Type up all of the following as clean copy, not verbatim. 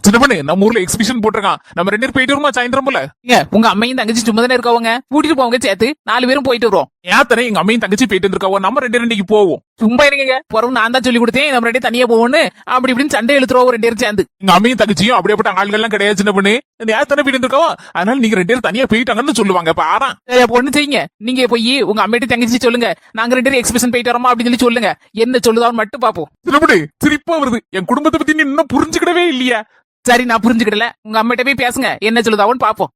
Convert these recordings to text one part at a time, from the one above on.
சின்ன பண்ணு நம்ம ஊர்ல எக்ஸிபிஷன் போட்டிருக்கான். நம்ம 2 பேரும் போயிட்டு வருமா சாயந்தரம் போல? உங்க அம்மையும் தங்கச்சி சும்மா தானே இருக்கவங்க, கூட்டிட்டு போவங்க சேர்த்து 4 பேரும் போயிட்டு வருவோம். ஏத்தனை எங்க அம்மையும் தங்கச்சி போயிட்டு இருக்காவோ, நம்ம 2 போவோம். சும்மா இருங்க, பிறகு நான் தான் சொல்லி கொடுத்தேன் நம்ம 2 தனியா போவோம்னு. அப்படி இப்படின்னு சண்டை எழுத்துருவோம் 2 பேரும் சேர்ந்து. எங்க அம்மையும் தங்கச்சியும் அப்படியேப்பட்ட ஆள்கள் எல்லாம் கிடையாது சின்ன பண்ணு. ஏத்தனை போயிட்டு இருக்காவோ, அதனால நீங்க 2 பேரும் தனியா போயிட்டாங்கன்னு சொல்லுவாங்க. பாரா சரி, அப்ப ஒண்ணு செய்யுங்க, நீங்க போய் உங்க அம்மையிட்ட தங்கச்சி சொல்லுங்க, நாங்க 2 பேரும் எக்ஸிபிஷன் போயிட்டு வரோமா அப்படின்னு சொல்லி சொல்லுங்க. என்ன சொல்லுதான்னு மட்டும் பாப்போம். சின்ன பண்ணு சிரிப்பா வருது. என் குடும்பத்தை பத்தி நீ இன்னும் புரிஞ்சுக்கிடவே இல்லையா? சரி, நான் புரிஞ்சுக்கிடல. உங்க அம்மிட்ட போய் பேசுங்க, என்ன சொல்லுதாவோன்னு பாப்போம்.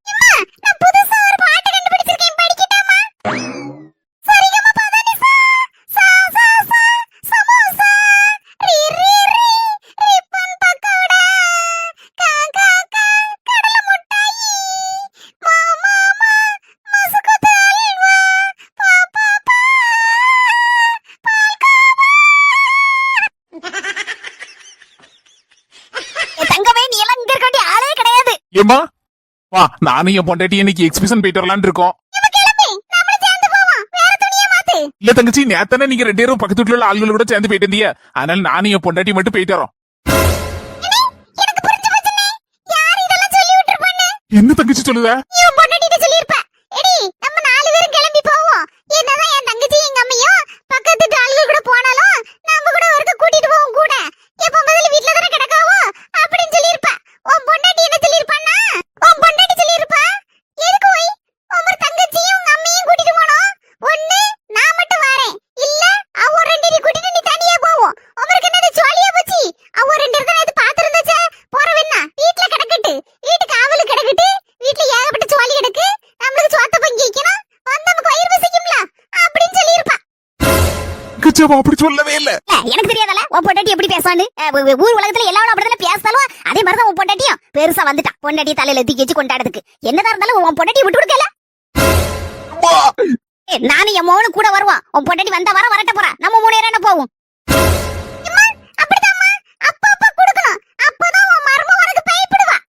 ஏமா வா, நானும் என் பொண்டாட்டி இன்னைக்கு எக்ஸிபிஷன் போயிட்டு வரலான்னு இருக்கோம். இல்ல தங்கச்சி, நேத்தானே நீங்க 2 பேரும் பக்கத்து வீட்டுல உள்ள ஆளுகளோட சேர்ந்து போயிட்டு இருந்தீங்க. அதனால நானும் என் பொண்டாட்டி மட்டும் போயிட்டு வரோம். என்ன தங்கச்சி சொல்லுத? அப்படி சொல்லவே இல்ல. எனக்கு தெரியாதல உன் பொண்டாட்டி எப்படி பேசான்னு. ஊர் உலகத்துல எல்லாரும் அப்படிதான் பேசாலும் அதே மாதிரிதான் உன் பொண்டாட்டியும் பெருசா வந்துட்டான். பொண்டாட்டி தலையில தூக்கி வச்சு கொண்டாடுறதுக்கு என்னதான் இருந்தாலும் உன் பொண்டாட்டி விட்டு கொடுக்கல. நானும் என் மோனும் கூட வருவான். உன் பொண்டாட்டி வந்தா வரட்ட போறா. நம்ம 3 பேரும் என்ன போவோம்.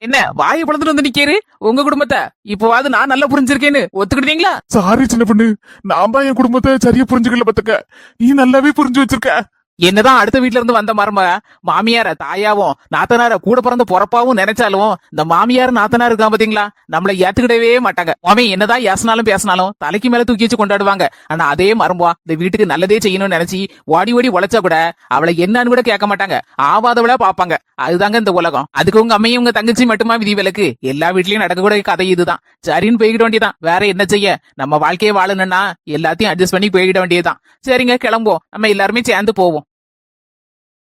என்ன வாயை பிளந்துட்டு வந்து நிக்கேரு உங்க குடும்பத்தை? இப்போவாது நான் நல்லா புரிஞ்சிருக்கேன்னு ஒத்துக்கிட்டீங்களா? சாரி சின்ன பொண்ணு, நான் தான் என் குடும்பத்தை சரியா புரிஞ்சுக்கல. பத்துக்க நீ நல்லாவே புரிஞ்சு வச்சிருக்க. என்னதான் அடுத்த வீட்ல இருந்து வந்த மரும மாமியார தாயாவும் நாத்தனார கூட பிறந்த பொறப்பாவும் நினைச்சாலும் இந்த மாமியார் நாத்தனார் இருக்கா பாத்தீங்களா, நம்மள ஏத்துக்கிடவே மாட்டாங்க. அவன் என்னதான் ஏசினாலும் பேசினாலும் தலைக்கு மேல தூக்கி வச்சு கொண்டாடுவாங்க. ஆனா அதே மரும்பா இந்த வீட்டுக்கு நல்லதே செய்யணும்னு நினைச்சு ஓடி ஓடி உழைச்சா கூட அவளை என்னன்னு கூட கேட்க மாட்டாங்க, ஆவாதவளா பாப்பாங்க. அதுதாங்க இந்த உலகம். அதுக்கு உங்க அம்மையும் உங்க தங்கச்சி மட்டுமா விதி விலக்கு? எல்லா வீட்லயும் நடக்கக்கூட கதை இதுதான். சரின்னு போய்கிட வேண்டியதான். வேற என்ன செய்ய, நம்ம வாழ்க்கையை வாழணும்னா எல்லாத்தையும் அட்ஜஸ்ட் பண்ணி போய்கிட வேண்டியதுதான். சரிங்க, கிளம்புவோம். நம்ம எல்லாருமே சேர்ந்து போவோம்.